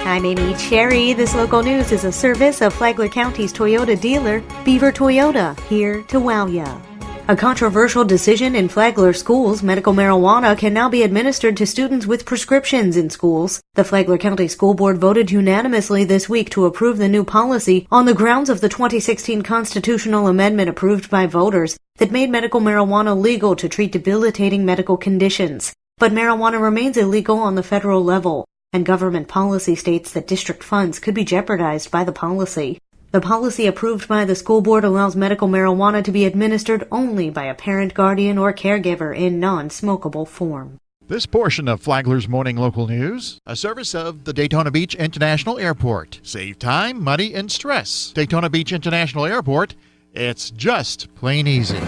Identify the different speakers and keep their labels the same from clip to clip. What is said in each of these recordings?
Speaker 1: I'm Amy Cherry. This local news is a service of Flagler County's Toyota dealer, Beaver Toyota, here to wow ya. A controversial decision in Flagler schools, medical marijuana can now be administered to students with prescriptions in schools. The Flagler County School Board voted unanimously this week to approve the new policy on the grounds of the 2016 constitutional amendment approved by voters that made medical marijuana legal to treat debilitating medical conditions. But marijuana remains illegal on the federal level, and government policy states that district funds could be jeopardized by the policy. The policy approved by the school board allows medical marijuana to be administered only by a parent, guardian, or caregiver in non-smokable form.
Speaker 2: This portion of Flagler's Morning Local News, a service of the Daytona Beach International Airport. Save time, money, and stress. Daytona Beach International Airport, it's just plain easy.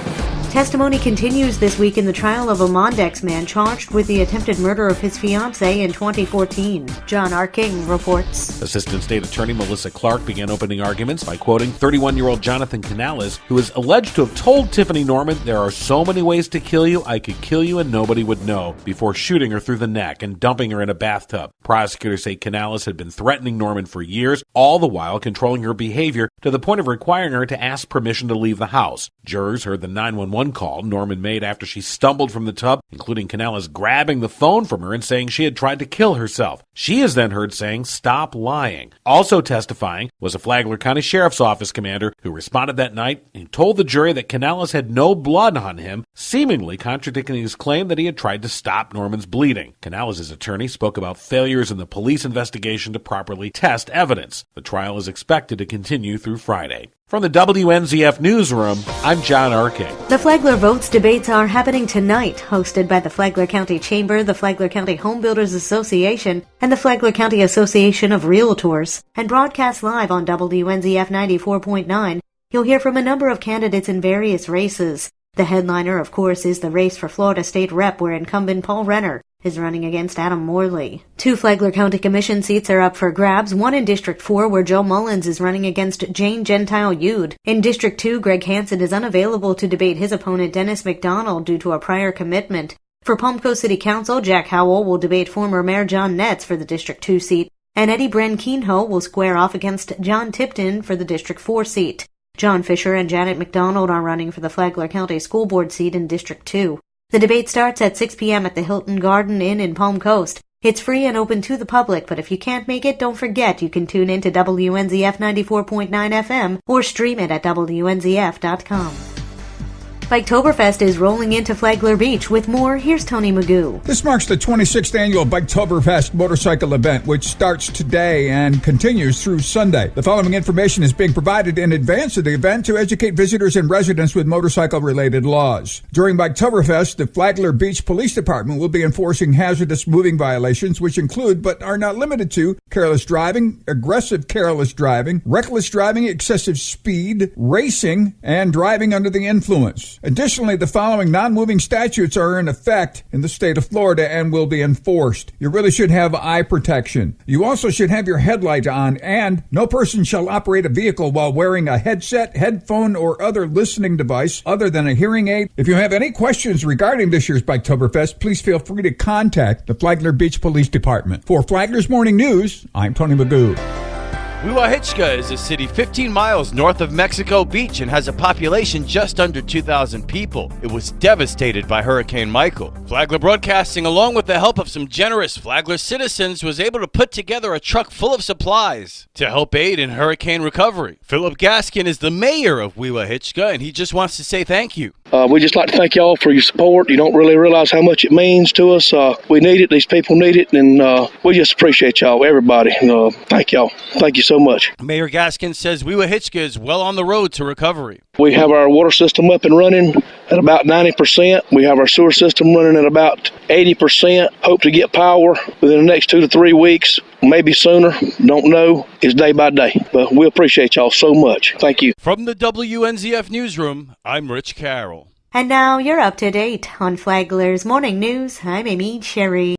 Speaker 1: Testimony continues this week in the trial of a Mondex man charged with the attempted murder of his fiancée in 2014. John R. King reports.
Speaker 3: Assistant State Attorney Melissa Clark began opening arguments by quoting 31-year-old Jonathan Canales, who is alleged to have told Tiffany Norman, "There are so many ways to kill you, I could kill you and nobody would know," before shooting her through the neck and dumping her in a bathtub. Prosecutors say Canales had been threatening Norman for years, all the while controlling her behavior to the point of requiring her to ask permission to leave the house. Jurors heard the 911 call Norman made after she stumbled from the tub, including Canales grabbing the phone from her and saying she had tried to kill herself. She is then heard saying, "Stop lying." Also testifying was a Flagler County Sheriff's Office commander who responded that night and told the jury that Canales had no blood on him, seemingly contradicting his claim that he had tried to stop Norman's bleeding. Canales' attorney spoke about failures in the police investigation to properly test evidence. The trial is expected to continue through Friday. From the WNZF Newsroom, I'm John R. King.
Speaker 1: The Flagler Votes debates are happening tonight, hosted by the Flagler County Chamber, the Flagler County Home Builders Association, and the Flagler County Association of Realtors, and broadcast live on WNZF 94.9. You'll hear from a number of candidates in various races. The headliner, of course, is the race for Florida State Rep, where incumbent Paul Renner is running against Adam Morley. 2 Flagler County Commission seats are up for grabs, one in District 4 where Joe Mullins is running against Jane Gentile Yude. In District 2, Greg Hansen is unavailable to debate his opponent Dennis McDonald due to a prior commitment. For Palm Coast City Council, Jack Howell will debate former Mayor John Netz for the District 2 seat, and Eddie Brenn-Keenho will square off against John Tipton for the District 4 seat. John Fisher and Janet McDonald are running for the Flagler County School Board seat in District 2. The debate starts at 6 p.m. at the Hilton Garden Inn in Palm Coast. It's free and open to the public, but if you can't make it, don't forget you can tune in to WNZF 94.9 FM or stream it at WNZF.com. Biketoberfest is rolling into Flagler Beach. With more, here's Tony Magoo.
Speaker 4: This marks the 26th annual Biketoberfest motorcycle event, which starts today and continues through Sunday. The following information is being provided in advance of the event to educate visitors and residents with motorcycle-related laws. During Biketoberfest, the Flagler Beach Police Department will be enforcing hazardous moving violations, which include, but are not limited to, careless driving, aggressive careless driving, reckless driving, excessive speed, racing, and driving under the influence. Additionally, the following non-moving statutes are in effect in the state of Florida and will be enforced. You really should have eye protection. You also should have your headlight on, and no person shall operate a vehicle while wearing a headset, headphone, or other listening device other than a hearing aid. If you have any questions regarding this year's Biketoberfest, please feel free to contact the Flagler Beach Police Department. For Flagler's Morning News, I'm Tony Magoo.
Speaker 5: Wiwahichka is a city 15 miles north of Mexico Beach and has a population just under 2,000 people. It was devastated by Hurricane Michael. Flagler Broadcasting, along with the help of some generous Flagler citizens, was able to put together a truck full of supplies to help aid in hurricane recovery. Philip Gaskin is the mayor of Wiwahichka, and he just wants to say thank you.
Speaker 6: We just like to thank y'all for your support. You don't really realize how much it means to us. We need it. These people need it. And we just appreciate y'all, everybody. Thank y'all. Thank you so much.
Speaker 5: Mayor Gaskin says Wiwahichka is well on the road to recovery.
Speaker 6: We have our water system up and running at about 90%. We have our sewer system running at about 80%. Hope to get power within the next 2 to 3 weeks, maybe sooner. Don't know. It's day by day. But we appreciate y'all so much. Thank you.
Speaker 5: From the WNZF Newsroom, I'm Rich Carroll.
Speaker 1: And now you're up to date on Flagler's Morning News. I'm Amy Cherry.